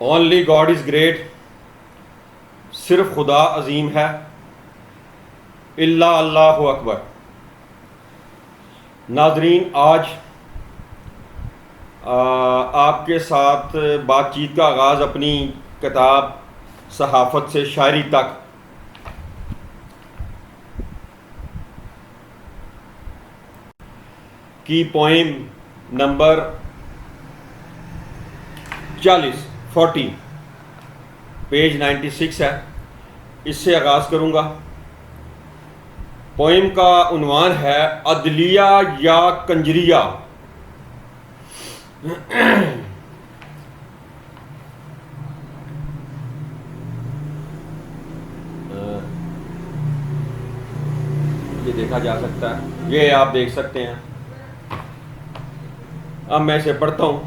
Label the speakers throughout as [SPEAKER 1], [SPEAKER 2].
[SPEAKER 1] Only God is great, صرف خدا عظیم ہے، اللہ اللہ اکبر۔ ناظرین، آج آپ کے ساتھ بات چیت کا آغاز اپنی کتاب صحافت سے شاعری تک کی پوئم نمبر 40 پیج 96 ہے، اس سے آغاز کروں گا۔ پوئم کا عنوان ہے عدلیہ یا کنجریہ۔ یہ دیکھا جا سکتا ہے، یہ آپ دیکھ سکتے ہیں۔ اب میں اسے پڑھتا ہوں۔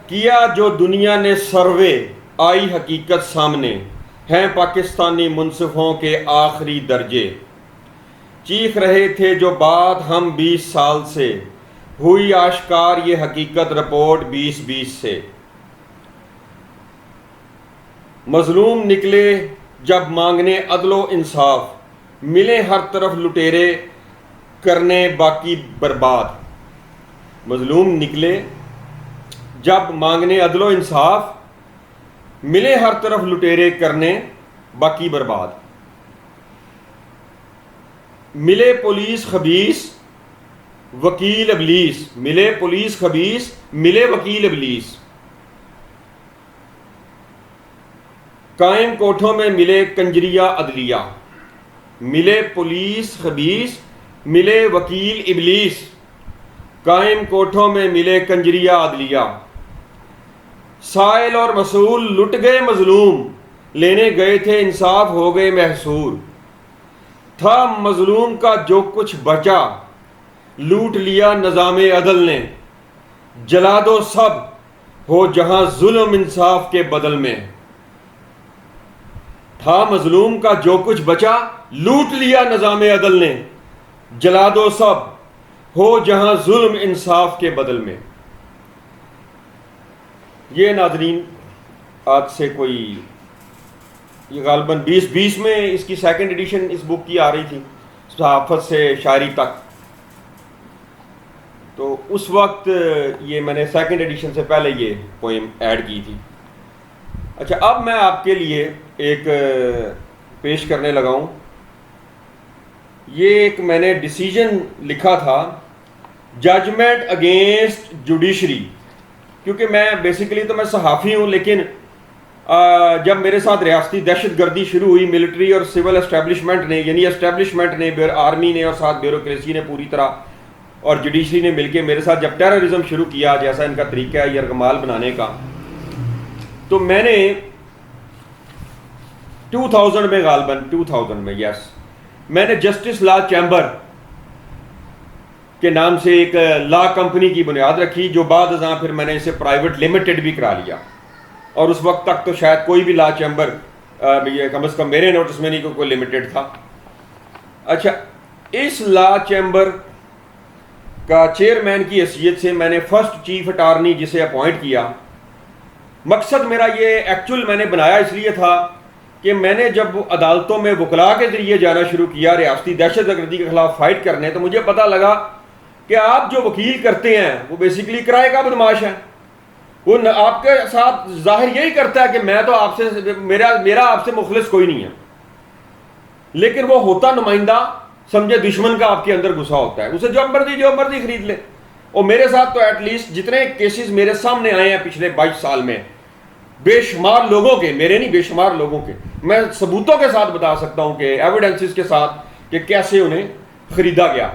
[SPEAKER 1] کیا جو دنیا نے سروے، آئی حقیقت سامنے، ہیں پاکستانی منصفوں کے آخری درجے۔ چیخ رہے تھے جو بات ہم 20 سال سے، ہوئی آشکار یہ حقیقت رپورٹ 2020 سے۔ مظلوم نکلے جب مانگنے عدل و انصاف، ملے ہر طرف لٹیرے کرنے باقی برباد۔ مظلوم نکلے جب مانگنے عدل و انصاف، ملے ہر طرف لٹیرے کرنے باقی برباد۔ ملے پولیس خبیث وکیل ابلیس، ملے پولیس خبیث ملے وکیل ابلیس۔ قائم کوٹھوں میں ملے کنجریہ عدلیہ، ملے پولیس خبیث ملے وکیل ابلیس۔ قائم کوٹھوں میں ملے کنجریہ عدلیہ، سائل اور مسئول لٹ گئے مظلوم، لینے گئے تھے انصاف ہو گئے محصور۔ تھا مظلوم کا جو کچھ بچا، لوٹ لیا نظام عدل نے، جلا دو سب ہو جہاں ظلم انصاف کے بدل میں۔ تھا مظلوم کا جو کچھ بچا، لوٹ لیا نظام عدل نے، جلا دو سب ہو جہاں ظلم انصاف کے بدل میں۔ یہ ناظرین آج سے کوئی یہ غالباً 2020 میں اس کی سیکنڈ ایڈیشن اس بک کی آ رہی تھی، صحافت سے شاعری تک۔ تو اس وقت یہ میں نے سیکنڈ ایڈیشن سے پہلے یہ پوئم ایڈ کی تھی۔ اچھا، اب میں آپ کے لیے ایک پیش کرنے لگا ہوں۔ یہ ایک میں نے ڈیسیجن لکھا تھا، ججمنٹ اگینسٹ جوڈیشری، کیونکہ میں بیسیکلی تو میں صحافی ہوں، لیکن جب میرے ساتھ ریاستی دہشت گردی شروع ہوئی ملٹری اور سول اسٹیبلشمنٹ نے، یعنی اسٹیبلشمنٹ نے، آرمی نے اور ساتھ بیوروکریسی نے پوری طرح اور جوڈیشری نے مل کے میرے ساتھ جب ٹیررزم شروع کیا، جیسا ان کا طریقہ ہے یرغمال بنانے کا، تو میں نے 2000 میں غالباً 2000 میں میں نے جسٹس لا چیمبر کے نام سے ایک لا کمپنی کی بنیاد رکھی، جو بعد ازاں پھر میں نے اسے پرائیویٹ لمیٹڈ بھی کرا لیا، اور اس وقت تک تو شاید کوئی بھی لا چیمبر کم از کم میرے نوٹس میں نہیں کوئی لمیٹڈ تھا۔ اچھا، اس لا چیمبر کا چیئرمین کی حیثیت سے میں نے فرسٹ چیف اٹارنی جسے اپوائنٹ کیا۔ مقصد میرا یہ ایکچول میں نے بنایا اس لیے تھا کہ میں نے جب عدالتوں میں وکلاء کے ذریعے جانا شروع کیا ریاستی دہشت گردی کے خلاف فائٹ کرنے، تو مجھے پتہ لگا کہ آپ جو وکیل کرتے ہیں وہ بیسیکلی کرائے کا بدماش ہے۔ وہ آپ کے ساتھ ظاہر یہی کرتا ہے کہ میں تو آپ سے میرا آپ سے مخلص کوئی نہیں ہے، لیکن وہ ہوتا نمائندہ سمجھے دشمن کا آپ کے اندر گھسا ہوتا ہے، اسے جو مرضی خرید لے۔ اور میرے ساتھ تو ایٹ لیسٹ جتنے کیسز میرے سامنے آئے ہیں پچھلے 22 سال میں، بے شمار لوگوں کے، میرے نہیں بے شمار لوگوں کے، میں ثبوتوں کے ساتھ بتا سکتا ہوں کہ ایویڈنسز کے ساتھ کہ کیسے انہیں خریدا گیا،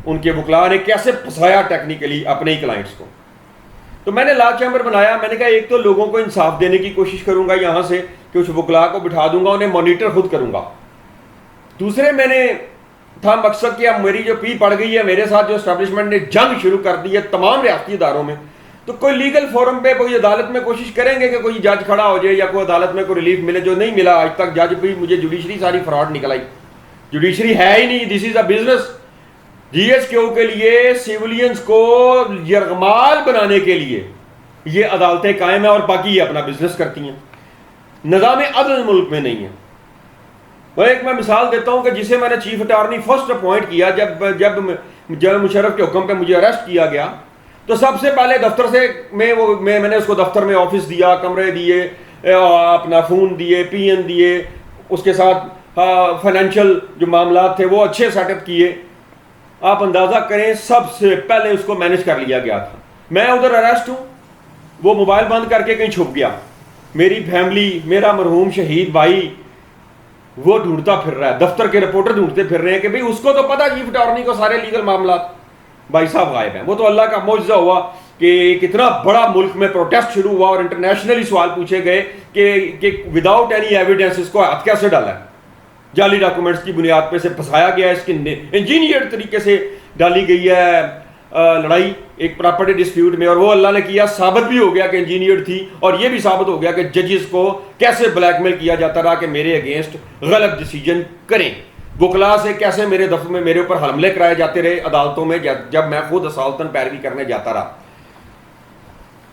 [SPEAKER 1] ان کے وکلاء نے کیسے پھنسایا ٹیکنیکلی اپنے ہی کلائنٹس کو۔ تو میں نے لا چیمبر بنایا، میں نے کہا ایک تو لوگوں کو انصاف دینے کی کوشش کروں گا یہاں سے کہ اس وکلاء کو بٹھا دوں گا، انہیں مانیٹر خود کروں گا۔ دوسرے میں نے تھا مقصد کہ اب میری جو پی پڑ گئی ہے، میرے ساتھ جو اسٹیبلشمنٹ نے جنگ شروع کر دی ہے تمام ریاستی اداروں میں، تو کوئی لیگل فورم پہ کوئی عدالت میں کوشش کریں گے کہ کوئی جج کھڑا ہو جائے یا کوئی عدالت میں کوئی ریلیف ملے، جو نہیں ملا آج تک۔ جج بھی مجھے جوڈیشری ساری فراڈ نکل آئی، جوڈیشری ہے ہی نہیں، دس از a business. G S Q کے لیے سیولینز کو یرغمال بنانے کے لیے یہ عدالتیں قائم ہیں اور باقی یہ اپنا بزنس کرتی ہیں. نظام عدل ملک میں نہیں ہے. وہ ایک میں مثال دیتا ہوں کہ جسے میں نے چیف اٹارنی فرسٹ اپوائنٹ کیا جب مشرف کے حکم پہ مجھے اریسٹ کیا گیا تو سب سے پہلے دفتر سے میں نے اس کو دفتر میں آفس دیا, کمرے دیے, اپنا فون دیے, پی این دیے, اس کے ساتھ فائنینشیل جو معاملات تھے وہ اچھے سیٹ اپ کیے. آپ اندازہ کریں سب سے پہلے اس کو مینیج کر لیا گیا تھا. میں ادھر اریسٹ ہوں, وہ موبائل بند کر کے کہیں چھپ گیا. میری فیملی, میرا مرحوم شہید بھائی وہ ڈھونڈتا پھر رہا ہے, دفتر کے رپورٹر ڈھونڈتے پھر رہے ہیں کہ بھئی اس کو تو پتہ چیف اٹارنی کو سارے لیگل معاملات, بھائی صاحب غائب ہیں. وہ تو اللہ کا معجزہ ہوا کہ کتنا بڑا ملک میں پروٹیسٹ شروع ہوا اور انٹرنیشنلی سوال پوچھے گئے کہ وداؤٹ اینی ایویڈنس اس کو ہاتھ کیسے ڈالا ہے. جعلی ڈاکومنٹس کی بنیاد پہ سے پھنسایا گیا ہے, اس کی انجینئرڈ طریقے سے ڈالی گئی ہے لڑائی ایک پراپرٹی ڈسپیوٹ میں, اور وہ اللہ نے کیا, ثابت بھی ہو گیا کہ انجینئرڈ تھی, اور یہ بھی ثابت ہو گیا کہ ججز کو کیسے بلیک میل کیا جاتا رہا کہ میرے اگینسٹ غلط ڈیسیجن کریں. وکلا سے کیسے میرے دفتر میں میرے اوپر حملے کرائے جاتے رہے عدالتوں میں جب میں خود اصالتاً پیروی کرنے جاتا رہا.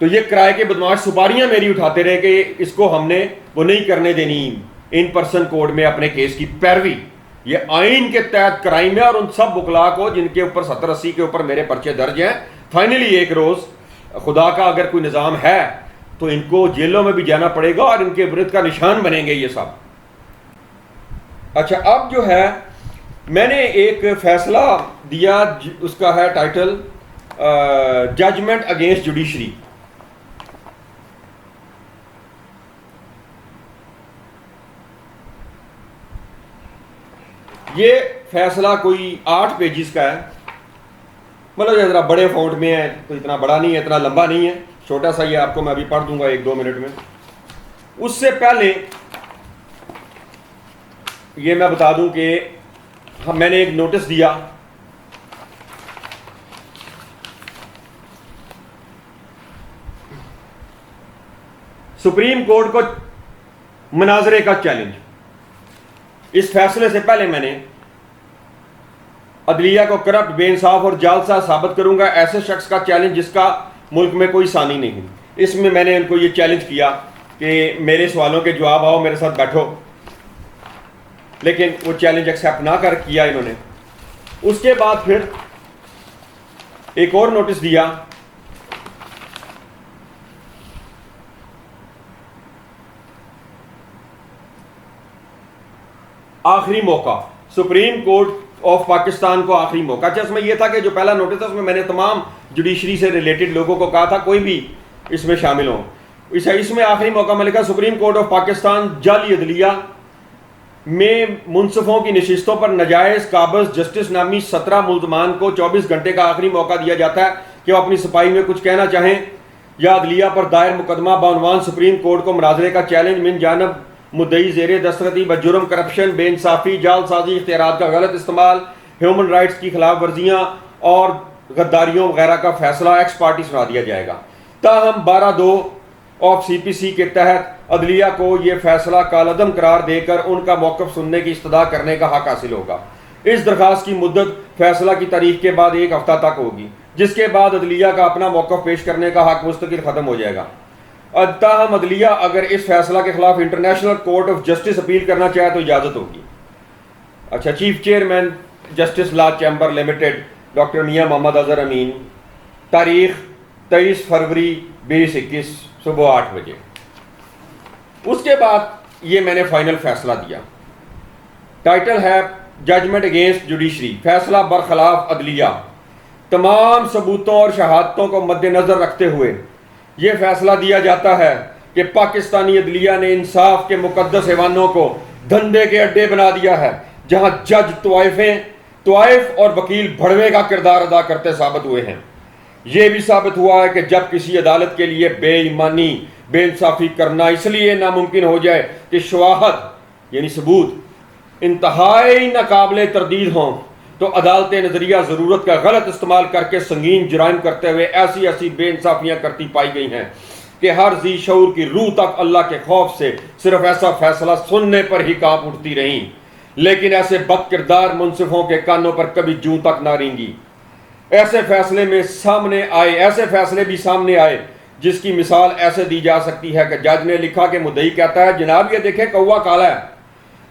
[SPEAKER 1] تو یہ کرائے کے بدماش سپاریاں میری اٹھاتے رہے کہ اس کو ہم نے وہ نہیں کرنے دینی ان پرسن کورٹ میں اپنے کیس کی پیروی. یہ آئین کے تحت کرائم ہے, اور ان سب وکلا کو جن کے اوپر 70-80 کے اوپر میرے پرچے درج ہیں, فائنلی ایک روز خدا کا اگر کوئی نظام ہے تو ان کو جیلوں میں بھی جانا پڑے گا اور ان کے ورد کا نشان بنیں گے یہ سب. اچھا, اب جو ہے میں نے ایک فیصلہ دیا, اس کا ہے ٹائٹل ججمنٹ اگینسٹ جوڈیشری. یہ فیصلہ کوئی 8 پیجز کا ہے, مطلب یہ ذرا بڑے فونٹ میں ہے, تو اتنا بڑا نہیں ہے, اتنا لمبا نہیں ہے, چھوٹا سا یہ آپ کو میں ابھی پڑھ دوں گا 1-2 منٹ میں. اس سے پہلے یہ میں بتا دوں کہ میں نے ایک نوٹس دیا سپریم کورٹ کو مناظرے کا چیلنج. اس فیصلے سے پہلے میں نے عدلیہ کو کرپٹ, بے انصاف اور جعلسا ثابت کروں گا ایسے شخص کا چیلنج جس کا ملک میں کوئی ثانی نہیں. اس میں میں نے ان کو یہ چیلنج کیا کہ میرے سوالوں کے جواب آؤ, میرے ساتھ بیٹھو, لیکن وہ چیلنج ایکسیپٹ نہ کر کیا انہوں نے. اس کے بعد پھر ایک اور نوٹس دیا آخری موقع, سپریم کورٹ آف پاکستان کو آخری موقع. اچھا, اس میں یہ تھا کہ جو پہلا نوٹس تھا اس میں نے تمام جوڈیشری سے ریلیٹڈ لوگوں کو کہا تھا کوئی بھی اس میں شامل ہوں. اس میں آخری موقع میں لکھا سپریم کورٹ آف پاکستان جعلی عدلیہ میں منصفوں کی نشستوں پر ناجائز قابض جسٹس نامی 17 ملزمان کو 24 گھنٹے کا آخری موقع دیا جاتا ہے کہ وہ اپنی صفائی میں کچھ کہنا چاہیں یا عدلیہ پر دائر مقدمہ بعنوان سپریم کورٹ کو مناظرے کا چیلنج من جانب مدعی زیر دسترسی بجرم کرپشن, بے انصافی, جعل سازی, اختیارات کا غلط استعمال, ہیومن رائٹس کی خلاف ورزیاں اور غداریوں وغیرہ کا فیصلہ ایکس پارٹی سنا دیا جائے گا. تاہم 12(2) آف سی پی سی کے تحت عدلیہ کو یہ فیصلہ کالعدم قرار دے کر ان کا موقف سننے کی استدعا کرنے کا حق حاصل ہوگا. اس درخواست کی مدت فیصلہ کی تاریخ کے بعد 1 ہفتہ تک ہوگی, جس کے بعد عدلیہ کا اپنا موقف پیش کرنے کا حق مستقل ختم ہو جائے گا. تاہم عدلیہ اگر اس فیصلہ کے خلاف international court of justice appeal کرنا چاہے تو اجازت ہوگی. اچھا, چیف چیئرمین جسٹس لا چیمبر لمیٹڈ ڈاکٹر میاں محمد اظہر امین, تاریخ 23 فروری 2021 صبح 8 بجے. اس کے بعد یہ میں نے فائنل فیصلہ دیا, ٹائٹل ہے ججمنٹ اگینسٹ جوڈیشری, فیصلہ برخلاف عدلیہ. تمام ثبوتوں اور شہادتوں کو مد نظر رکھتے ہوئے یہ فیصلہ دیا جاتا ہے کہ پاکستانی عدلیہ نے انصاف کے مقدس ایوانوں کو دھندے کے اڈے بنا دیا ہے, جہاں جج طوائف اور وکیل بھڑوے کا کردار ادا کرتے ثابت ہوئے ہیں. یہ بھی ثابت ہوا ہے کہ جب کسی عدالت کے لیے بے ایمانی, بے انصافی کرنا اس لیے ناممکن ہو جائے کہ شواہد یعنی ثبوت انتہائی ناقابل تردید ہوں, تو عدالت نظریہ ضرورت کا غلط استعمال کر کے سنگین جرائم کرتے ہوئے ایسی بے انصافیاں کرتی پائی گئی ہیں کہ ہر ذی شعور کی روح تک اللہ کے خوف سے صرف ایسا فیصلہ سننے پر ہی کانپ اٹھتی رہیں, لیکن ایسے بد کردار منصفوں کے کانوں پر کبھی جوں تک نہ رینگی. ایسے فیصلے بھی سامنے آئے جس کی مثال ایسے دی جا سکتی ہے کہ جج نے لکھا کہ مدعی کہتا ہے جناب یہ دیکھیں کوہ کالا ہے،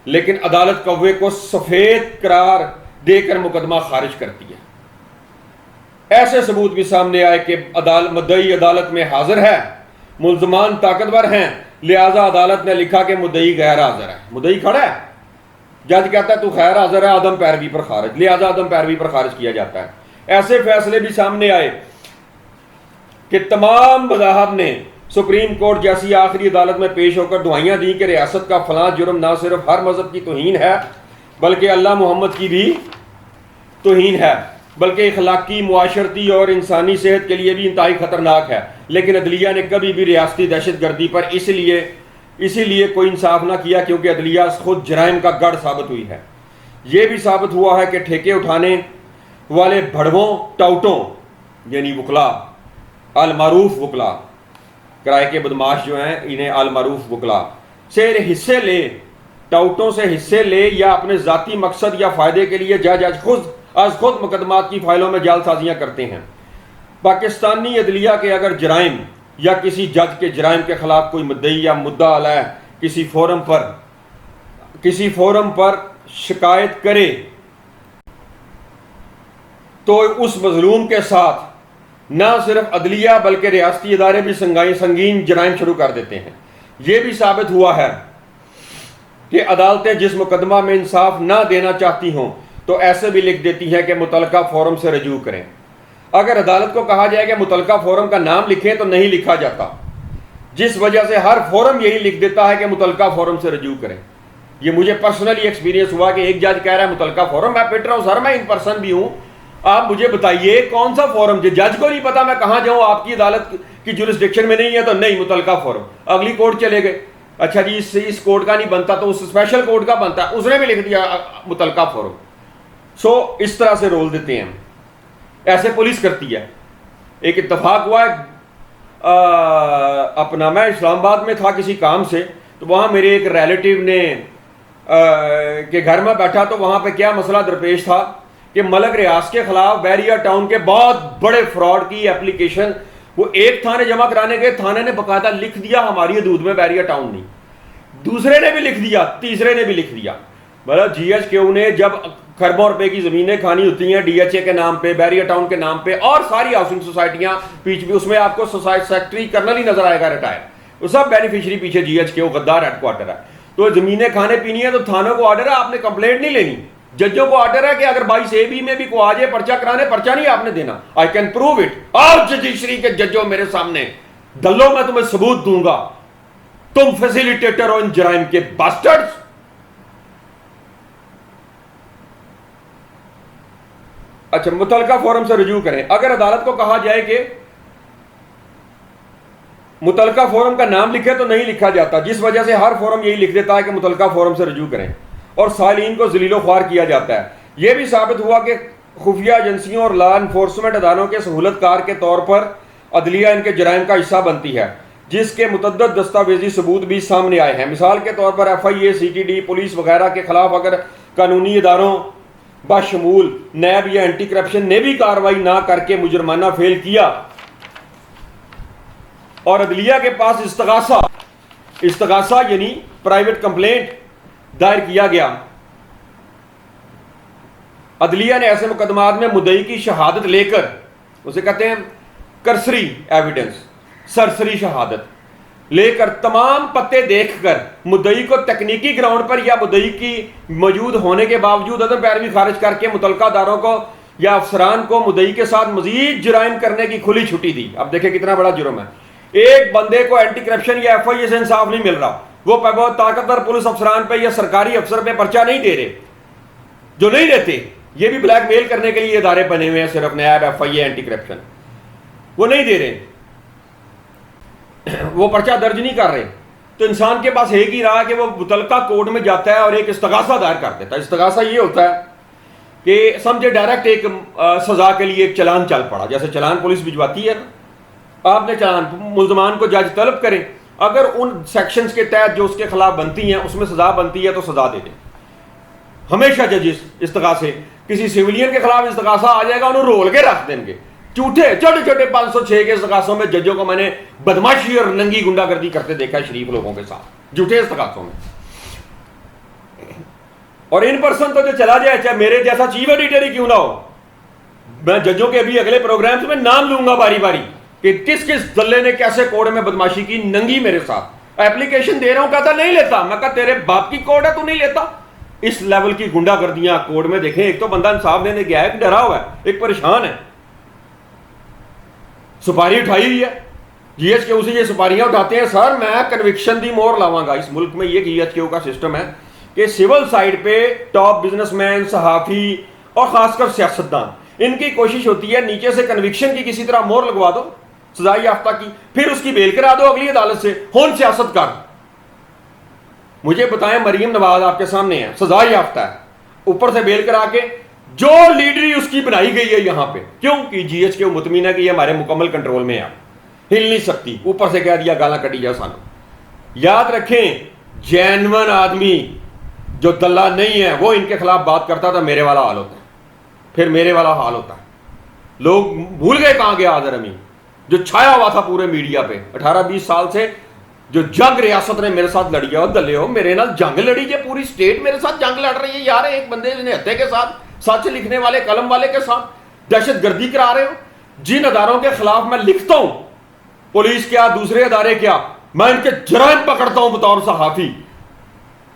[SPEAKER 1] لیکن عدالت کوے کو سفید قرار دے کر مقدمہ خارج کرتی ہے۔ ایسے ثبوت بھی سامنے آئے کہ مدعی عدالت میں حاضر ہے، ملزمان طاقتور ہیں، لہذا عدالت نے لکھا کہ مدعی غیر حاضر ہے، مدعی کھڑا ہے، جج کہتا ہے تو غیر حاضر ہے، عدم پیروی پر خارج، لہذا عدم پیروی پر خارج کیا جاتا ہے۔ ایسے فیصلے بھی سامنے آئے کہ تمام مذاہب نے سپریم کورٹ جیسی آخری عدالت میں پیش ہو کر دعائیاں دیں کہ ریاست کا فلاں جرم نہ صرف ہر مذہب کی توہین ہے بلکہ اللہ محمد کی بھی توہین ہے، بلکہ اخلاقی، معاشرتی اور انسانی صحت کے لیے بھی انتہائی خطرناک ہے، لیکن عدلیہ نے کبھی بھی ریاستی دہشت گردی پر اسی لیے کوئی انصاف نہ کیا کیونکہ عدلیہ خود جرائم کا گڑھ ثابت ہوئی ہے۔ یہ بھی ثابت ہوا ہے کہ ٹھیکے اٹھانے والے بھڑووں، ٹاؤٹوں یعنی وکلا، المعروف وکلا، کرائے کے بدماش جو ہیں انہیں المعروف وکلا سے حصے لے، ٹاؤٹوں سے حصے لے یا اپنے ذاتی مقصد یا فائدے کے لیے جج از خود مقدمات کی فائلوں میں جعل سازیاں کرتے ہیں۔ پاکستانی عدلیہ کے اگر جرائم یا کسی جج کے جرائم کے خلاف کوئی مدعی یا مدعا علیہ کسی فورم پر شکایت کرے تو اس مظلوم کے ساتھ نہ صرف عدلیہ بلکہ ریاستی ادارے بھی سنگین جرائم شروع کر دیتے ہیں۔ یہ بھی ثابت ہوا ہے کہ عدالتیں جس مقدمہ میں انصاف نہ دینا چاہتی ہوں تو ایسے بھی لکھ دیتی ہیں کہ متعلقہ فورم سے رجوع کریں۔ اگر عدالت کو کہا جائے کہ متعلقہ فورم کا نام لکھیں تو نہیں لکھا جاتا، جس وجہ سے ہر فورم یہی لکھ دیتا ہے کہ متعلقہ فورم سے رجوع کریں۔ یہ مجھے پرسنلی ایکسپیرینس ہوا کہ ایک جج کہہ رہا ہے متعلقہ فورم، میں پٹ رہا ہوں سر میں ان پرسن بھی ہوں، آپ مجھے بتائیے کون سا فورم، جج کو نہیں پتا میں کہاں جاؤں، آپ کی عدالت کی جورسڈکشن میں نہیں ہے تو نہیں متعلقہ فورم، اگلی کورٹ چلے گئے، اچھا جی اس کورٹ کا نہیں بنتا تو اس اسپیشل کورٹ کا بنتا ہے، اس نے بھی لکھ دیا متعلقہ فورم۔ اس طرح سے رول دیتے ہیں، ایسے پولیس کرتی ہے۔ ایک اتفاق ہوا ہے اپنا، میں اسلام آباد میں تھا کسی کام سے، تو وہاں میرے ایک ریلیٹیو نے کے گھر میں بیٹھا، تو وہاں پہ کیا مسئلہ درپیش تھا کہ ملک ریاض کے خلاف بیریا ٹاؤن کے بہت بڑے فراڈ کی اپلیکیشن وہ ایک تھانے جمع کرانے گئے، تھانے نے باقاعدہ لکھ دیا ہماری حدود میں بیریا ٹاؤن نہیں، دوسرے نے بھی لکھ دیا، تیسرے نے بھی لکھ دیا، مطلب جی ایچ کیو نے جب کھربوں روپے کی زمینیں کھانی ہوتی ہیں ڈی ایچ اے کے نام پہ، بیریا ٹاؤن کے نام پہ، اور ساری ہاؤسنگ سوسائٹیاں پیچھے بھی، اس میں آپ کو سیکٹری کرنل ہی نظر آئے گا ریٹائر، وہ سب بینیفیشری پیچھے جی ایچ کیو غدار ہیڈ کوارٹر ہے، تو زمینیں کھانے پینی ہے تو تھانوں کو آرڈر ہے، آپ نے کمپلینٹ نہیں لینی، ججوں کو آرڈر ہے کہ اگر 22A میں بھی کو آ جائے پرچہ کرانے، پرچہ نہیں آپ نے دینا، آئی کین پروو اٹ، آؤ جوڈیشری کے ججوں میرے سامنے، دلو میں تمہیں ثبوت دوں گا، تم فیسیلیٹیٹر ہو ان جرائم کے باسٹرڈز۔ اچھا، متعلقہ فورم سے رجوع کریں۔ اگر عدالت کو کہا جائے کہ متعلقہ فورم کا نام لکھے تو نہیں لکھا جاتا، جس وجہ سے ہر فورم یہی لکھ دیتا ہے کہ متعلقہ فورم سے رجوع کریں، اور سائلین کو ذلیل و خوار کیا جاتا ہے۔ یہ بھی ثابت ہوا کہ خفیہ ایجنسیوں اور لا انفورسمنٹ اداروں کے سہولت کار کے طور پر عدلیہ ان کے جرائم کا حصہ بنتی ہے، جس کے متعدد دستاویزی ثبوت بھی سامنے آئے ہیں۔ مثال کے طور پر FIA، CTD، پولیس وغیرہ کے خلاف اگر قانونی اداروں بشمول نیب یا اینٹی کرپشن نے بھی کارروائی نہ کر کے مجرمانہ فیل کیا اور عدلیہ کے پاس استغاثہ یعنی پرائیویٹ کمپلینٹ دائر کیا گیا، عدلیہ نے ایسے مقدمات میں مدعی کی شہادت لے کر، اسے کہتے ہیں کرسری ایویڈنس، سرسری شہادت لے کر، تمام پتے دیکھ کر مدعی کو تکنیکی گراؤنڈ پر یا مدعی کی موجود ہونے کے باوجود عدم پیروی خارج کر کے متعلقہ اداروں کو یا افسران کو مدعی کے ساتھ مزید جرائم کرنے کی کھلی چھٹی دی۔ اب دیکھیں کتنا بڑا جرم ہے، ایک بندے کو اینٹی کرپشن یا FIA سے انصاف نہیں مل رہا، وہ بہت طاقتور پولیس افسران پہ یا سرکاری افسر پہ پرچہ نہیں دے رہے، جو نہیں دیتے، یہ بھی بلیک میل کرنے کے لیے ادارے بنے ہوئے ہیں، صرف نیب، FIA، اینٹی کرپشن، وہ نہیں دے رہے، وہ پرچہ درج نہیں کر رہے، تو انسان کے پاس ایک ہی رہا کہ وہ متعلقہ کورٹ میں جاتا ہے اور ایک استغاثہ دائر کر دیتا ہے۔ استغاثہ یہ ہوتا ہے کہ سمجھے ڈائریکٹ ایک سزا کے لیے ایک چلان چل پڑا، جیسے چلان پولیس بھجواتی ہے، آپ نے چلان ملزمان کو جج طلب کریں، اگر ان سیکشنز کے تحت جو اس کے خلاف بنتی ہیں اس میں سزا بنتی ہے تو سزا دے دیں۔ ہمیشہ ججز استغاثے، کسی سیولین کے خلاف استغاثہ آ جائے گا انہوں رول کے رکھ دیں گے، چھوٹے چھوٹے 506 کے استغاثوں میں ججوں کو میں نے بدماشی اور ننگی گنڈا گردی کرتے دیکھا ہے شریف لوگوں کے ساتھ جھوٹے استغاثوں میں. اور ان پرسن تو جو چلا جائے چاہے میرے جیسا چیف ایڈیٹر ہی کیوں نہ ہو, میں ججوں کے ابھی اگلے پروگرامز میں نام لوں گا باری باری کہ کس کس دلے نے کیسے کوڑ میں بدماشی کی ننگی میرے ساتھ. ایپلیکیشن دے رہا ہوں, کہتا نہیں لیتا. میں کہا تیرے باپ کی کوڑ ہے تو نہیں لیتا. اس لیول کی گنڈا گردیاں کوڑ میں دیکھیں. ایک تو بندہ انصاف دینے گیا ہے, ایک ڈرا ہوا ہے, ایک پریشان ہے, سپاری اٹھائی ہوئی ہے. جی ایچ کیو سے یہ سپاریاں اٹھاتے ہیں. سر میں کنوکشن دی مور لاواں گا. اس ملک میں یہ جی ایچ کیو کا سسٹم ہے کہ سول سائڈ پہ ٹاپ بزنس مین, صحافی اور خاص کر سیاستدان, ان کی کوشش ہوتی ہے نیچے سے کنوکشن کی کسی طرح مور لگوا دو سزا یافتہ کی, پھر اس کی بیل کرا دو اگلی عدالت سے. ہون سیاست کر, مجھے بتائیں مریم نواز آپ کے سامنے ہے, سزا یافتہ ہے, اوپر سے بیل کرا کے جو لیڈری اس کی بنائی گئی ہے یہاں پہ, کیوں کہ جی ایچ کے مطمئن ہے کہ یہ ہمارے مکمل کنٹرول میں ہے, ہل نہیں سکتی. اوپر سے کہہ دیا گالاں کٹی جا سانو. یاد رکھیں جینون آدمی جو دلہ نہیں ہے وہ ان کے خلاف بات کرتا تھا, میرے والا حال ہوتا ہے, پھر میرے والا حال ہوتا ہے. لوگ بھول گئے کہاں گیا آذر امین جو چھایا ہوا تھا پورے میڈیا پہ 18-20 سال سے, جو جنگ ریاست نے میرے ساتھ لڑی ہے. اور دلے ہو میرے نال جنگ لڑی ہے, پوری سٹیٹ میرے ساتھ جنگ لڑ رہی ہے یار. ایک بندے نے ہتھے کے ساتھ, سچ لکھنے والے قلم والے کے ساتھ دہشت گردی کرا رہے ہو. جن اداروں کے خلاف میں لکھتا ہوں, پولیس کیا دوسرے ادارے کیا, میں ان کے جرائم پکڑتا ہوں بطور صحافی.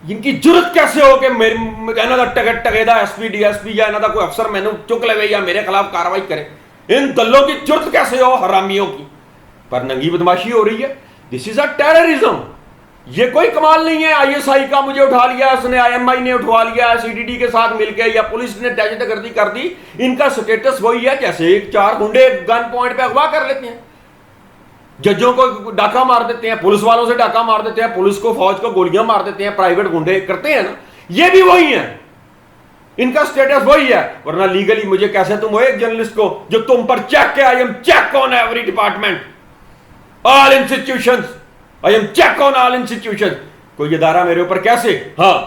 [SPEAKER 1] ان کی جرت کیسے ہو کہ انہوں دا ٹگیدا S P D S P یا انہوں دا کوئی افسر میں نے چک لے یا میرے خلاف کارروائی کرے. ان دلوں کی جرت کیسے ہو حرامیوں کی, پر ننگی بدماشی ہو رہی ہے. دس از اے ٹیررزم. یہ کوئی کمال نہیں ہے آئی ایس آئی کا مجھے اٹھا لیا, اس نے آئی ایم آئی نے اٹھوا لیا, سی ڈی ڈی کے ساتھ مل کے, یا پولیس نے دہشت گردی کر دی. ان کا سٹیٹس وہی ہے جیسے 4 گنڈے گن پوائنٹ پہ اغوا کر لیتے ہیں, ججوں کو ڈاکہ مار دیتے ہیں, پولیس والوں سے ڈاکہ مار دیتے ہیں, پولیس کو فوج کو گولیاں مار دیتے ہیں, پرائیویٹ گنڈے کرتے ہیں نا. یہ بھی وہی ہیں, ان کا سٹیٹس وہی ہے. ورنہ لیگلی مجھے کیسے تم ہو ایک جرنلسٹ کو جو تم پر چیک ہے, I am check on every department, all institutions, I am check on all institutions. کوئی ادارہ میرے اوپر کیسے, ہاں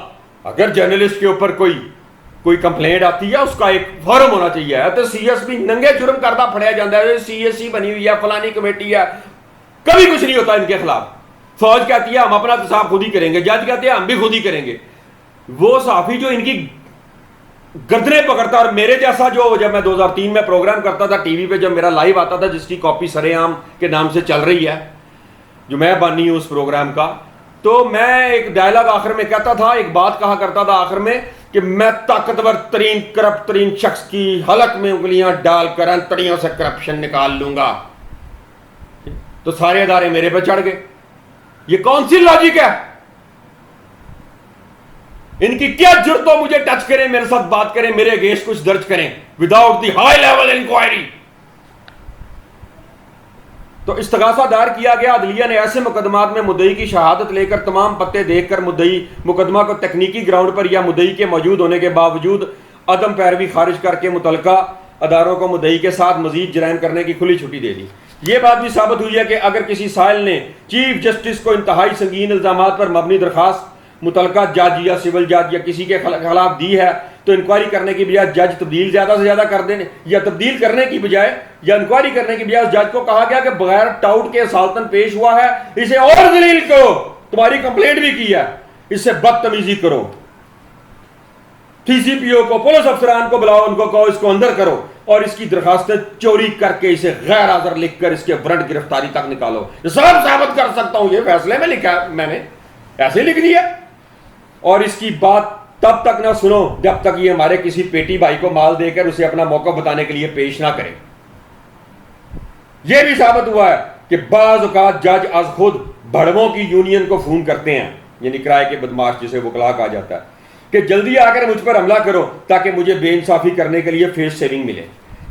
[SPEAKER 1] اگر جرنلسٹ کے اوپر کوئی کمپلینٹ آتی ہے اس کا ایک فارم ہونا چاہیے. تو سی ایس پی ننگے جرم کرتا پھڑیا جاتا ہے, سی ایس سی بنی ہوئی ہے, فلانی کمیٹی ہے, کبھی کچھ نہیں ہوتا ان کے خلاف. فوج کہتی ہے ہم اپنا احتساب خود ہی کریں گے, جج کہتے ہیں ہم بھی خود ہی کریں گے. وہ صحافی جو ان کی گردنیں پکڑتا, اور میرے جیسا جو جب میں 2003 میں پروگرام کرتا تھا ٹی وی پہ, جب میرا لائیو آتا تھا جس کی کاپی سرے عام کے نام سے چل رہی ہے, جو میں بانی ہوں اس پروگرام کا, تو میں ایک ڈائلاگ آخر میں کہتا تھا, ایک بات کہا کرتا تھا آخر میں کہ میں طاقتور ترین کرپٹ ترین شخص کی حلق میں انگلیاں ڈال کر انتڑیوں سے کرپشن نکال لوں گا. تو سارے ادارے میرے پہ چڑھ گئے. یہ کون سی لاجک ہے, ان کی کیا جرت ہو مجھے ٹچ کریں, میرے ساتھ بات کریں, میرے اگینسٹ کچھ درج کریں without the high level inquiry. تو استغاثہ دائر کیا گیا. عدلیہ نے ایسے مقدمات میں مدعی کی شہادت لے کر تمام پتے دیکھ کر مدعی مقدمہ کو تکنیکی گراؤنڈ پر یا مدعی کے موجود ہونے کے باوجود عدم پیروی خارج کر کے متعلقہ اداروں کو مدعی کے ساتھ مزید جرائم کرنے کی کھلی چھٹی دے دی. یہ بات بھی ثابت ہوئی ہے کہ اگر کسی سائل نے چیف جسٹس کو انتہائی سنگین الزامات پر مبنی درخواست متعلقہ جج یا سول جج یا کسی کے خلاف دی ہے تو انکوائری کرنے کی بجائے جج تبدیل زیادہ سے زیادہ کر دینے, یا تبدیل کرنے کی بجائے یا انکوائری کرنے کی بجائے اس جج کو کہا گیا کہ بغیر ٹاؤٹ کے سالتن پیش ہوا ہے, اسے اور ذلیل کرو, تمہاری کمپلینٹ بھی کی ہے, اس سے بدتمیزی کرو, ٹی سی پی او کو پولیس افسران کو بلاؤ, ان کو کہو اس کو اندر کرو, اور اس کی درخواستیں چوری کر کے اسے غیر حاضر لکھ کر اس کے وارنٹ گرفتاری تک نکالو. یہ سب ثابت کر سکتا ہوں, یہ فیصلے میں لکھا ہے, میں نے ایسے لکھ دیا. اور اس کی بات تب تک نہ سنو جب تک یہ ہمارے کسی پیٹی بھائی کو مال دے کر اسے اپنا موقف بتانے کے لیے پیش نہ کرے. یہ بھی ثابت ہوا ہے کہ بعض اوقات جج از خود بھڑووں کی یونین کو فون کرتے ہیں, یعنی کرائے کے بدماش جسے وکلا کہا جاتا ہے, کہ جلدی آ کر مجھ پر حملہ کرو تاکہ مجھے بے انصافی کرنے کے لیے فیس سیونگ ملے.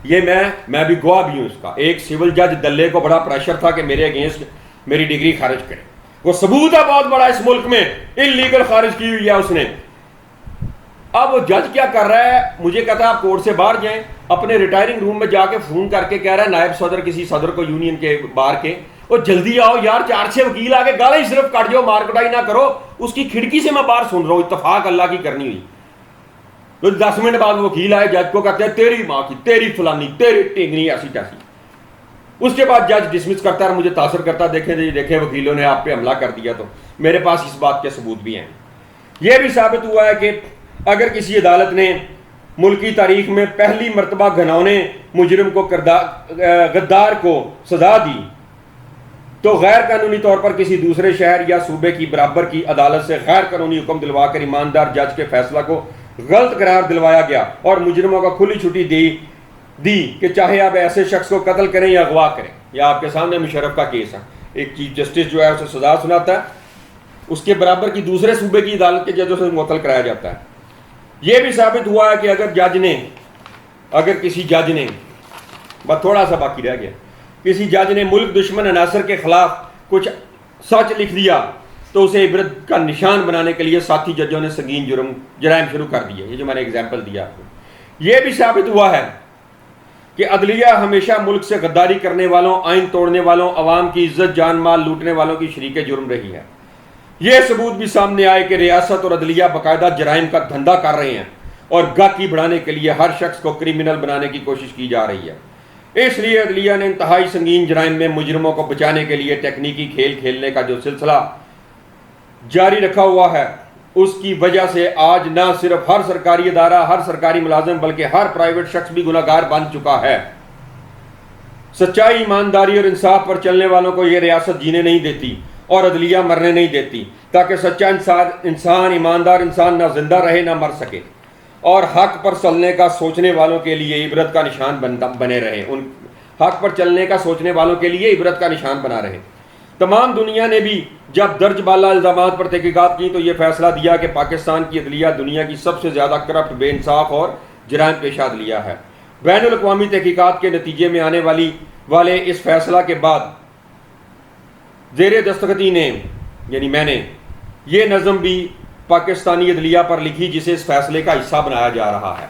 [SPEAKER 1] یہ میں بھی گواہ بھی ہوں اس کا. ایک سول جج دلے کو بڑا پریشر تھا کہ میرے اگینسٹ میری ڈگری خارج کرے. وہ ثبوت ہے بہت بڑا, اس ملک میں انلیگل خارج کی ہوئی ہے اس نے. اب وہ جج کیا کر رہا ہے, مجھے کہتا ہے آپ کورٹ سے باہر جائیں, اپنے ریٹائرنگ روم میں جا کے فون کر کے کہہ رہا ہے نائب صدر کسی صدر کو یونین کے باہر کے, وہ جلدی آؤ یار, 4-6 وکیل آ کے گالا ہی صرف کاٹ جاؤ, مار کٹائی نہ کرو. اس کی کھڑکی سے میں باہر سن رہا ہوں, اتفاق اللہ کی کرنی ہوئی. تو 10 منٹ بعد وکیل آئے, جج کو کہتے ہیں تیری ماں کی, تیری فلانی, تیری ٹینگنی, ایسی تیسی. اس کے بعد جج ڈسمس کرتا ہے اور مجھے تاثر کرتا ہے، دیکھیں وکیلوں نے آپ پہ حملہ کر دیا، تو میرے پاس اس بات کے ثبوت بھی ہیں۔ یہ بھی ثابت ہوا ہے کہ اگر کسی عدالت نے ملکی تاریخ میں پہلی مرتبہ گھنونے مجرم کو غدار کو سزا دی تو غیر قانونی طور پر کسی دوسرے شہر یا صوبے کی برابر کی عدالت سے غیر قانونی حکم دلوا کر ایماندار جج کے فیصلہ کو غلط قرار دلوایا گیا اور مجرموں کو کھلی چھٹی دی کہ چاہے آپ ایسے شخص کو قتل کریں یا اغوا کریں۔ یا آپ کے سامنے مشرف کا کیس ہے، ایک چیف جسٹس جو ہے اسے سزا سناتا ہے، اس کے برابر کی دوسرے صوبے کی عدالت کے ججوں سے معطل کرایا جاتا ہے۔ یہ بھی ثابت ہوا ہے کہ اگر کسی جج نے بس تھوڑا سا باقی رہ گیا، کسی جج نے ملک دشمن عناصر کے خلاف کچھ سچ لکھ دیا تو اسے عبرت کا نشان بنانے کے لیے ساتھی ججوں نے سنگین جرائم شروع کر دیے۔ یہ جو میں نے اگزامپل دیا آپ کو، یہ بھی ثابت ہوا ہے کہ عدلیہ ہمیشہ ملک سے غداری کرنے والوں، آئین توڑنے والوں، عوام کی عزت جان مال لوٹنے والوں کی شریک جرم رہی ہے۔ یہ ثبوت بھی سامنے آئے کہ ریاست اور عدلیہ باقاعدہ جرائم کا دھندا کر رہے ہیں اور گاہکی بڑھانے کے لیے ہر شخص کو کرمنل بنانے کی کوشش کی جا رہی ہے۔ اس لیے عدلیہ نے انتہائی سنگین جرائم میں مجرموں کو بچانے کے لیے تکنیکی کھیل کھیلنے کا جو سلسلہ جاری رکھا ہوا ہے، اس کی وجہ سے آج نہ صرف ہر سرکاری ادارہ، ہر سرکاری ملازم، بلکہ ہر پرائیویٹ شخص بھی گناہ گار بن چکا ہے۔ سچائی، ایمانداری اور انصاف پر چلنے والوں کو یہ ریاست جینے نہیں دیتی اور عدلیہ مرنے نہیں دیتی، تاکہ سچا انسان، ایماندار انسان نہ زندہ رہے نہ مر سکے، اور حق پر چلنے کا سوچنے والوں کے لیے عبرت کا نشان بنے رہے، ان حق پر چلنے کا سوچنے والوں کے لیے عبرت کا نشان بنا رہے۔ تمام دنیا نے بھی جب درج بالا الزامات پر تحقیقات کی تو یہ فیصلہ دیا کہ پاکستان کی عدلیہ دنیا کی سب سے زیادہ کرپٹ، بے انصاف اور جرائم پیشہ عدلیہ ہے۔ بین الاقوامی تحقیقات کے نتیجے میں آنے والے اس فیصلہ کے بعد زیر دستخطی نے، یعنی میں نے، یہ نظم بھی پاکستانی عدلیہ پر لکھی جسے اس فیصلے کا حصہ بنایا جا رہا ہے۔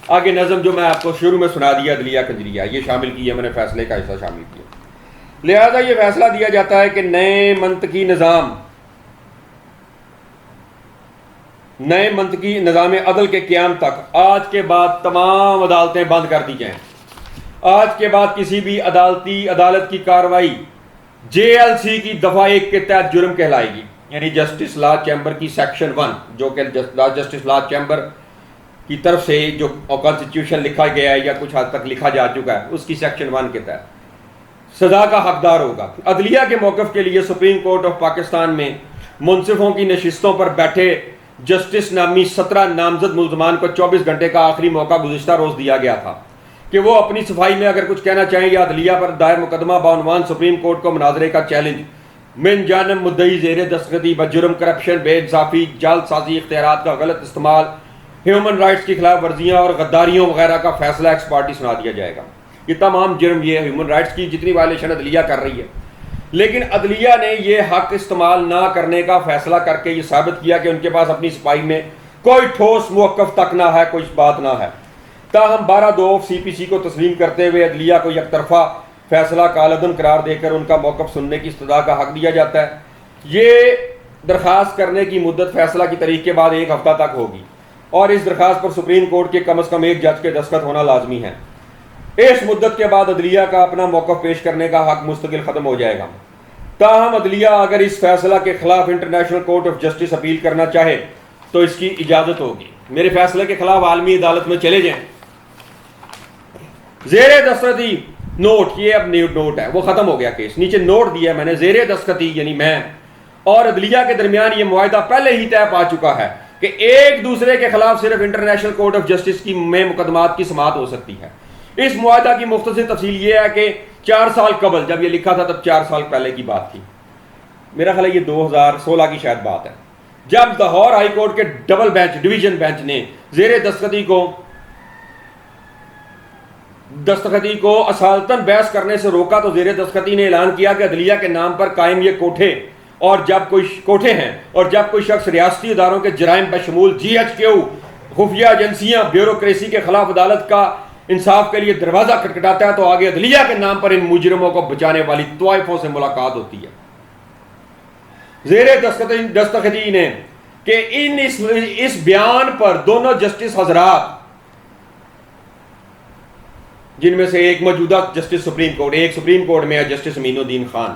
[SPEAKER 1] آگے نظم جو میں آپ کو شروع میں سنا دیا، عدلیہ کنجریہ، یہ شامل کی ہے میں نے، فیصلے کا حصہ شامل کیا۔ لہذا یہ فیصلہ دیا جاتا ہے کہ نئے منطقی نظام عدل کے قیام تک آج کے بعد تمام عدالتیں بند کر دی جائیں۔ آج کے بعد کسی بھی عدالت کی کارروائی JLC کی دفعہ 1 کے تحت جرم کہلائے گی، یعنی جسٹس لا چیمبر کی سیکشن 1، جو کہ جسٹس لا چیمبر کی طرف سے جو کانسٹیٹیوشن لکھا گیا ہے یا کچھ حد تک لکھا جا چکا ہے، اس کی سیکشن 1 کے تحت سزا کا حقدار ہوگا۔ عدلیہ کے موقف کے لیے سپریم کورٹ آف پاکستان میں منصفوں کی نشستوں پر بیٹھے جسٹس نامی 17 نامزد ملزمان کو 24 گھنٹے کا آخری موقع گزشتہ روز دیا گیا تھا کہ وہ اپنی صفائی میں اگر کچھ کہنا چاہیں یا عدلیہ پر دائر مقدمہ بعنوان سپریم کورٹ کو مناظرے کا چیلنج من جانب مدعی زیر دستخطی بجرم کرپشن، بے انصافی، جعل سازی، اختیارات کا غلط استعمال، ہیومن رائٹس کی خلاف ورزیاں اور غداریوں وغیرہ کا فیصلہ ایکس پارٹی سنا دیا جائے گا۔ یہ تمام جرم، یہ ہیومن رائٹس کی جتنی وائلیشن عدلیہ کر رہی ہے، لیکن عدلیہ نے یہ حق استعمال نہ کرنے کا فیصلہ کر کے یہ ثابت کیا کہ ان کے پاس اپنی صفائی میں کوئی ٹھوس موقف تک نہ ہے، کوئی بات نہ ہے۔ تاہم 12/2 CPC کو تسلیم کرتے ہوئے عدلیہ کو یک طرفہ فیصلہ کالعدم قرار دے کر ان کا موقف سننے کی استدعا کا حق دیا جاتا ہے۔ یہ درخواست کرنے کی مدت فیصلہ کی تاریخ کے بعد 1 ہفتہ تک ہوگی اور اس درخواست پر سپریم کورٹ کے کم از کم 1 جج کے دستخط ہونا لازمی ہے۔ اس مدت کے بعد عدلیہ کا اپنا موقف پیش کرنے کا حق مستقل ختم ہو جائے گا۔ تاہم عدلیہ اگر اس فیصلہ کے خلاف international court of justice appeal کرنا چاہے تو اس کی اجازت ہوگی۔ میرے فیصلے کے خلاف عالمی عدالت میں چلے جائیں۔ زیر دستخطی نوٹ، یہ اب نوٹ ہے، وہ ختم ہو گیا کیس، نیچے نوٹ دیا میں نے، زیر دستخطی یعنی میں اور عدلیہ کے درمیان یہ معاہدہ پہلے ہی طے پا چکا ہے کہ ایک دوسرے کے خلاف صرف انٹرنیشنل کورٹ آف جسٹس میں مقدمات کی سماعت ہو سکتی ہے۔ اس معاہدہ کی مختصر تفصیل یہ ہے کہ 4 سال قبل، جب یہ لکھا تھا تب 4 سال پہلے کی بات تھی، میرا خیال ہے یہ 2016 کی شاید بات ہے، جب لاہور ہائی کورٹ کے ڈویژن بینچ نے زیر دستخطی کو اصالتاً بحث کرنے سے روکا تو زیر دستخطی نے اعلان کیا کہ عدلیہ کے نام پر قائم یہ کوٹھے اور جب کوئی شخص ریاستی اداروں کے جرائم بشمول GHQ، خفیہ ایجنسیاں، بیوروکریسی کے خلاف عدالت کا انصاف کے لیے دروازہ کھٹکھٹاتا ہے تو آگے عدلیہ کے نام پر ان مجرموں کو بچانے والی طوائفوں سے ملاقات ہوتی ہے۔ زیر دستخطی نے کہ اس بیان پر دونوں جسٹس حضرات جن میں سے ایک موجودہ جسٹس سپریم کورٹ، ایک سپریم کورٹ میں ہے جسٹس امین الدین خان،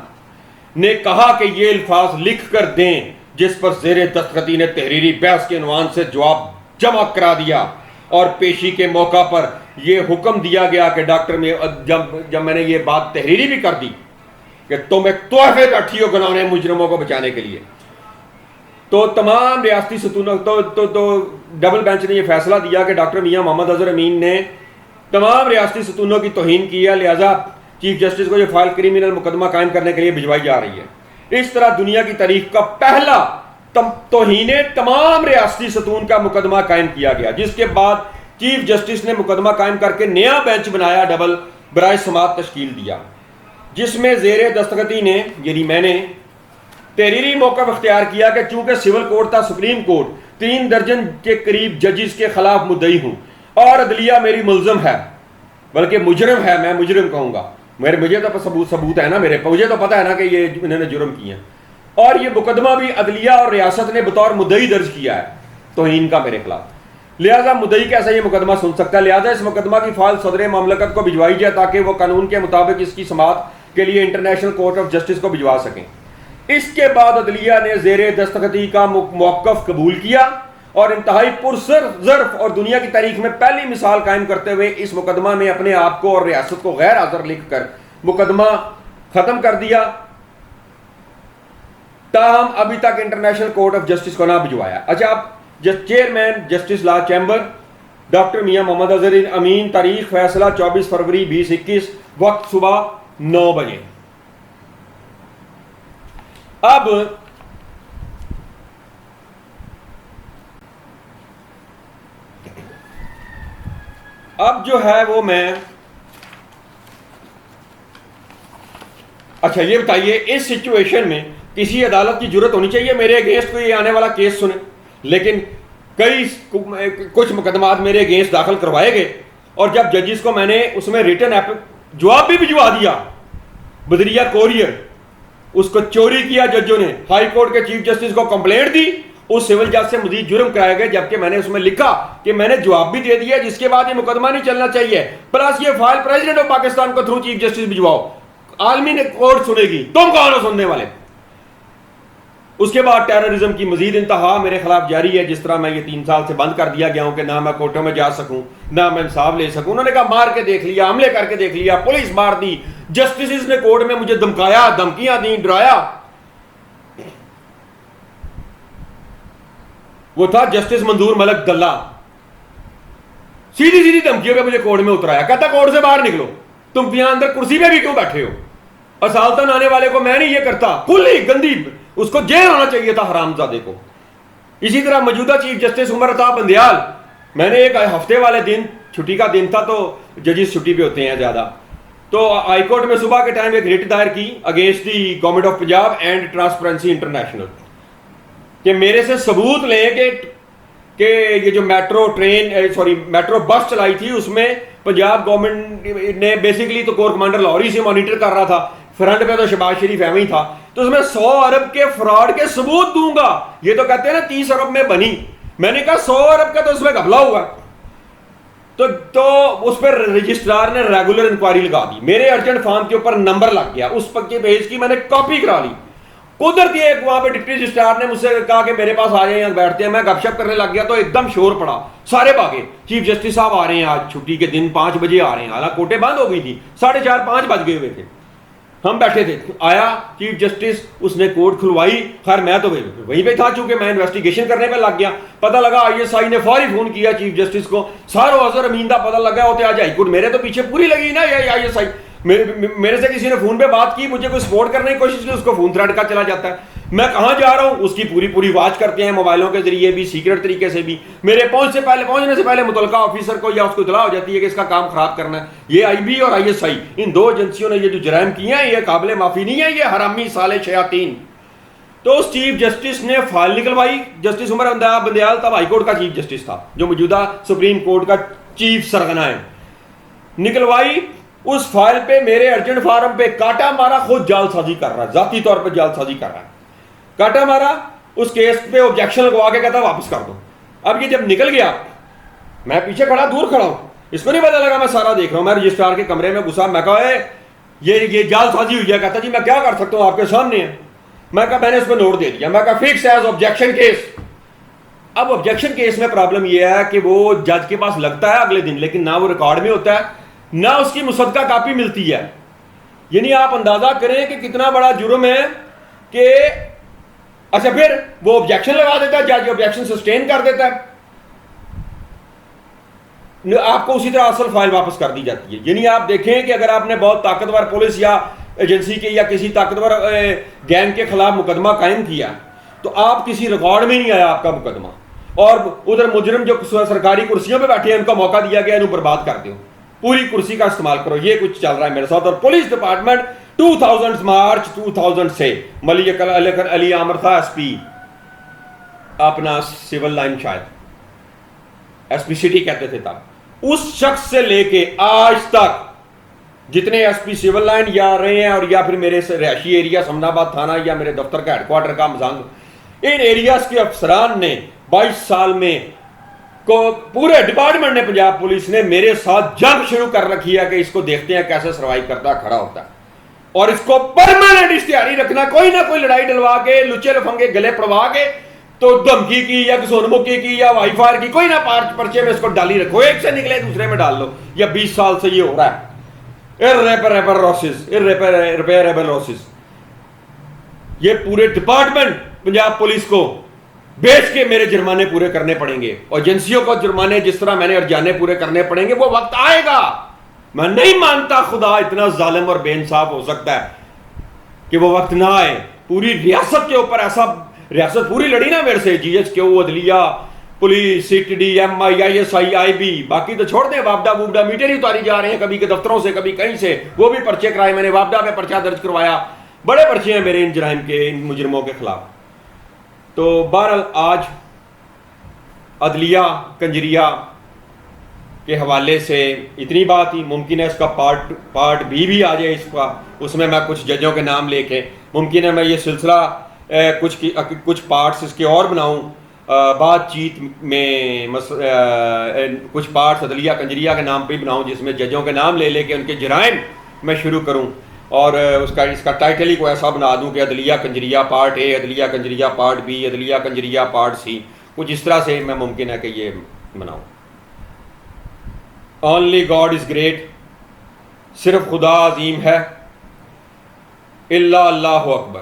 [SPEAKER 1] نے کہا کہ یہ الفاظ لکھ کر دیں جس پر زیر دستخطی نے تحریری بحث کے عنوان سے جواب جمع کرا دیا، اور پیشی کے موقع پر یہ حکم دیا گیا کہ ڈاکٹر میں جب میں نے یہ بات تحریری بھی کر دی کہ تم ایک تحفے کٹھی ہو گناہ مجرموں کو بچانے کے لیے، تو تمام ریاستی ستونوں تو ڈبل بینچ نے یہ فیصلہ دیا کہ ڈاکٹر میاں محمد اظہر امین نے تمام ریاستی ستونوں کی توہین کی ہے، لہذا چیف جسٹس کو یہ فائل کریمنل مقدمہ قائم کرنے کے لیے بھجوائی جا رہی ہے۔ اس طرح دنیا کی تاریخ کا پہلا توہین تمام ریاستی ستون کا مقدمہ قائم کیا گیا، جس کے بعد چیف جسٹس نے مقدمہ قائم کر کے نیا بینچ بنایا، ڈبل برائے سماعت تشکیل دیا، جس میں زیر دستخطی نے یعنی میں نے تحریری موقف اختیار کیا کہ چونکہ سول کورٹ تھا سپریم کورٹ 3 درجن کے قریب ججز کے خلاف مدعی ہوں اور عدلیہ میری ملزم ہے، بلکہ مجرم ہے، میں مجرم کہوں گا، مجھے تو ثبوت ہے نا، مجھے تو پتہ ہے نا کہ یہ انہوں نے جرم کیا، اور یہ مقدمہ بھی عدلیہ اور ریاست نے بطور مدعی درج کیا ہے توہین کا میرے خلاف، لہذا مدعی کیسے یہ مقدمہ سن سکتا ہے، لہذا اس مقدمہ کی فائل صدر مملکت کو بھجوائی جائے تاکہ وہ قانون کے مطابق اس کی سماعت کے لیے انٹرنیشنل کورٹ آف جسٹس کو بھجوا سکیں۔ اس کے بعد عدلیہ نے زیر دستخطی کا موقف قبول کیا اور انتہائی پرظرف اور دنیا کی تاریخ میں پہلی مثال قائم کرتے ہوئے اس مقدمہ میں اپنے آپ کو اور ریاست کو غیر حاضر لکھ کر مقدمہ ختم کر دیا، تاہم ابھی تک انٹرنیشنل کورٹ آف جسٹس کو نہ بھجوایا۔ اچھا، اب چیئرمین جسٹس لا چیمبر ڈاکٹر میاں محمد اظہر امین، تاریخ فیصلہ 24 فروری 2021، وقت صبح 9 بجے۔ اب جو ہے وہ میں اچھا یہ بتائیے، اس سچویشن میں کسی عدالت کی جرت ہونی چاہیے میرے اگینسٹ کوئی آنے والا کیس سنے، لیکن کچھ مقدمات میرے اگینسٹ داخل کروائے گئے، اور جب ججز کو میں نے اس میں ریٹن جواب بھی بھجوا دیا بدریہ کوریئر، اس کو چوری کیا ججوں نے، ہائی کورٹ کے چیف جسٹس کو کمپلینٹ دی، اس سول جج سے مزید جرم کرائے گئے، جبکہ میں نے اس میں لکھا کہ میں نے جواب بھی دے دیا جس کے بعد یہ مقدمہ نہیں چلنا چاہیے، پلس یہ فائل پریزیڈنٹ آف پاکستان کو تھرو چیف جسٹس بھجواؤ، عالمی نے کورٹ سنے گی، تم کون ہو سننے والے۔ اس کے بعد ٹیررزم کی مزید انتہا میرے خلاف جاری ہے، جس طرح میں یہ 3 سال سے بند کر دیا گیا ہوں کہ نہ میں کورٹوں میں جا سکوں، نہ میں انصاف لے سکوں۔ انہوں نے کہا مار کے دیکھ لیا، حملے کر کے دیکھ لیا، پولیس مار دی، جسٹسز نے کورٹ میں مجھے دھمکایا، دھمکیاں دیں، ڈرایا۔ وہ تھا جسٹس منظور ملک دلہ، سیدھی سیدھی دھمکیوں پہ مجھے کورٹ میں اترایا، کہتا کورٹ سے باہر نکلو، تم یہاں اندر کرسی پہ بھی کیوں بیٹھے ہو، اسالتاً آنے والے کو میں نہیں یہ کرتا، کھلی گندی، اس کو جیل ہونا چاہیے تھا حرام زادے کو۔ اسی طرح موجودہ چیف جسٹس عمر عطا بندیال، میں نے ایک ہفتے والے دن چھٹی کا دن تھا تو ججز چھٹی پہ ہوتے ہیں زیادہ، تو ہائی کورٹ میں صبح کے ٹائم ایک ریٹ دائر کی against the government of Punjab and transparency international کہ میرے سے ثبوت لیں کہ یہ جو میٹرو بس چلائی تھی اس میں پنجاب گورنمنٹ نے بیسیکلی تو کور کمانڈر لاہور ہی سے مانیٹر کر رہا تھا، فرنٹ پہ تو شہباز شریف ایویں ہی تھا، تو اس میں 100 ارب کے فراڈ کے ثبوت دوں گا۔ یہ تو کہتے ہیں نا 30 ارب میں بنی، میں نے کہا 100 ارب کا تو اس میں گھپلا ہوا، تو اس پر رجسٹرار نے ریگولر انکوائری لگا دی، میرے ارجنٹ فارم کے اوپر نمبر لگ گیا، اس پکے پیج کی میں نے کاپی کرا لی، قدرتی ایک وہاں پہ ڈپٹی رجسٹرار نے مجھ سے کہا کہ میرے پاس آ جائیں، یہاں بیٹھتے ہیں، میں گپ شپ کرنے لگ گیا تو ایک دم شور پڑا، سارے بھاگے، چیف جسٹس صاحب آ رہے ہیں آج چھٹی کے دن 5 بجے آ رہے ہیں، حالانکہ کوٹیں بند ہو گئی تھی، 4:30 5 بج گئے ہوئے تھے، ہم بیٹھے تھے، آیا چیف جسٹس، اس نے کورٹ کھلوائی، خیر میں تو وہیں پہ تھا چونکہ میں انویسٹیگیشن کرنے پہ لگ گیا، پتہ لگا ISI نے فوری فون کیا چیف جسٹس کو، سارو اظہر امین دا پتہ لگا ہوتے آج ہائی کورٹ، میرے تو پیچھے پوری لگی نا یہ ISI، میرے سے کسی نے فون پہ بات کی، مجھے کوئی سپورٹ کرنے کی کوشش کی، اس کو فون تھریٹ کا چلا جاتا ہے، میں کہاں جا رہا ہوں اس کی پوری واچ کرتے ہیں، موبائلوں کے ذریعے بھی، سیکرٹ طریقے سے بھی، میرے پہنچنے سے پہلے متعلقہ آفیسر کو یا اس کو اطلاع ہو جاتی ہے کہ اس کا کام خراب کرنا ہے۔ یہ IB اور ISI ان 2 ایجنسیوں نے یہ جو جرائم کیے ہیں یہ قابل معافی نہیں ہے، یہ حرامی سالے شیاطین۔ تو اس چیف جسٹس نے فائل نکلوائی، جسٹس عمر بندیال تب ہائی کورٹ کا چیف جسٹس تھا جو موجودہ سپریم کورٹ کا چیف سرغنہ ہے، نکلوائی، اس فائل پہ میرے ارجنٹ فارم پہ کاٹا مارا، خود جعل سازی کر رہا ہے، ذاتی طور پہ جعل سازی کر رہا ہے، کاٹا مارا، اس کیس پہ آبجیکشن لگوا کے کہتا واپس کر دو۔ اب یہ جب نکل گیا، میں پیچھے کھڑا دور کھڑا ہوں، اس کو نہیں پتا لگا میں سارا دیکھ رہا ہوں. میں رجسٹرار کے کمرے میں گھسا, میں کہا یہ جال سازی ہوئی ہے. کہتا جی میں کیا کر سکتا ہوں, آپ کے سامنے ہے. میں کہا میں نے اس پہ نوٹ دے دیا. میں کہا فکس ایز آبجیکشن کیس. اب آبجیکشن کیس میں پرابلم یہ ہے کہ وہ جج کے پاس لگتا ہے اگلے دن, لیکن نہ وہ ریکارڈ میں ہوتا ہے نہ اس کی مصدقہ کاپی ملتی ہے. یعنی آپ اندازہ کریں کہ کتنا بڑا جرم ہے کہ اچھا پھر وہ آبجیکشن لگا دیتا ہے, جج آبجیکشن سسٹین کر دیتا ہے, آپ کو اسی طرح اصل فائل واپس کر دی جاتی ہے. یعنی آپ دیکھیں کہ اگر آپ نے بہت طاقتور پولیس یا ایجنسی کے یا کسی طاقتور گینگ کے خلاف مقدمہ قائم کیا تو آپ کسی ریکارڈ میں نہیں آیا آپ کا مقدمہ, اور ادھر مجرم جو سرکاری کرسیوں پہ بیٹھے ہیں ان کو موقع دیا گیا انہوں برباد کر دو, پوری کرسی کا استعمال کرو. یہ کچھ چل رہا ہے میرے ساتھ. اور پولیس ڈپارٹمنٹ 2000 مارچ 2000 سے ملک علی عامر تھا ایس پی اپنا سول لائن, شاید ایس پی سٹی کہتے تھے تب, اس شخص سے لے کے آج تک جتنے ایس پی سول لائن یا رہے ہیں اور یا پھر میرے رہائشی ایریا سمن آباد تھانہ یا میرے دفتر کا ہیڈ کوارٹر کا مزانگ, ان ایریاز کے افسران نے 22 سال میں کو پورے ڈپارٹمنٹ نے پنجاب پولیس نے میرے ساتھ جنگ شروع کر رکھی ہے کہ اس کو دیکھتے ہیں کیسے سروائیو کرتا کھڑا ہوتا ہے, اور اس کو پرماننٹ اشتہاری رکھنا, کوئی نہ کوئی لڑائی ڈلوا کے لچے لفنگے گلے پڑوا کے تو دھمکی کی یا سونمکی کی یا وائی فائر کی کوئی نہ پرچے میں اس کو ڈالی رکھو, ایک سے نکلے دوسرے میں ڈال لو. یا 20 سال سے یہ ہو رہا ہے. یہ پورے ڈپارٹمنٹ پنجاب پولیس کو بیچ کے میرے جرمانے پورے کرنے پڑیں گے, اور ایجنسیوں کو جرمانے جس طرح میں نے ارجانے پورے کرنے پڑیں گے. وہ وقت آئے گا, میں نہیں مانتا خدا اتنا ظالم اور بے انصاف ہو سکتا ہے کہ وہ وقت نہ آئے. پوری ریاست کے اوپر ایسا, ریاست پوری لڑی نا میرے سے, جی ایچ کیو, عدلیہ, police, C T D, M I, I S I, I B, باقی تو چھوڑ دیں. وابڈا ووبڈا میٹر ہی اتاری جا رہے ہیں, کبھی کے دفتروں سے کبھی کہیں سے, وہ بھی پرچے کرائے. میں نے وابڈا پہ پرچہ درج کروایا, بڑے پرچے ہیں میرے ان جرائم کے, ان مجرموں کے خلاف. تو بہرحال آج عدلیہ کنجریہ کے حوالے سے اتنی بات ہی. ممکن ہے اس کا پارٹ بھی آ جائے اس کا, اس میں کچھ ججوں کے نام لے کے ممکن ہے میں یہ سلسلہ کچھ پارٹس اس کے اور بناؤں. بات چیت میں کچھ پارٹس عدلیہ کنجریہ کے نام پہ بناؤں, جس میں ججوں کے نام لے کے ان کے جرائم میں شروع کروں, اور اس کا ٹائٹل ہی کو ایسا بنا دوں کہ عدلیہ کنجریہ پارٹ اے, عدلیہ کنجریہ پارٹ بی, عدلیہ کنجریہ پارٹ سی, کچھ اس طرح سے میں ممکن ہے کہ یہ بناؤں. Only God is great, صرف خدا عظیم ہے, اللہ اللہ اکبر.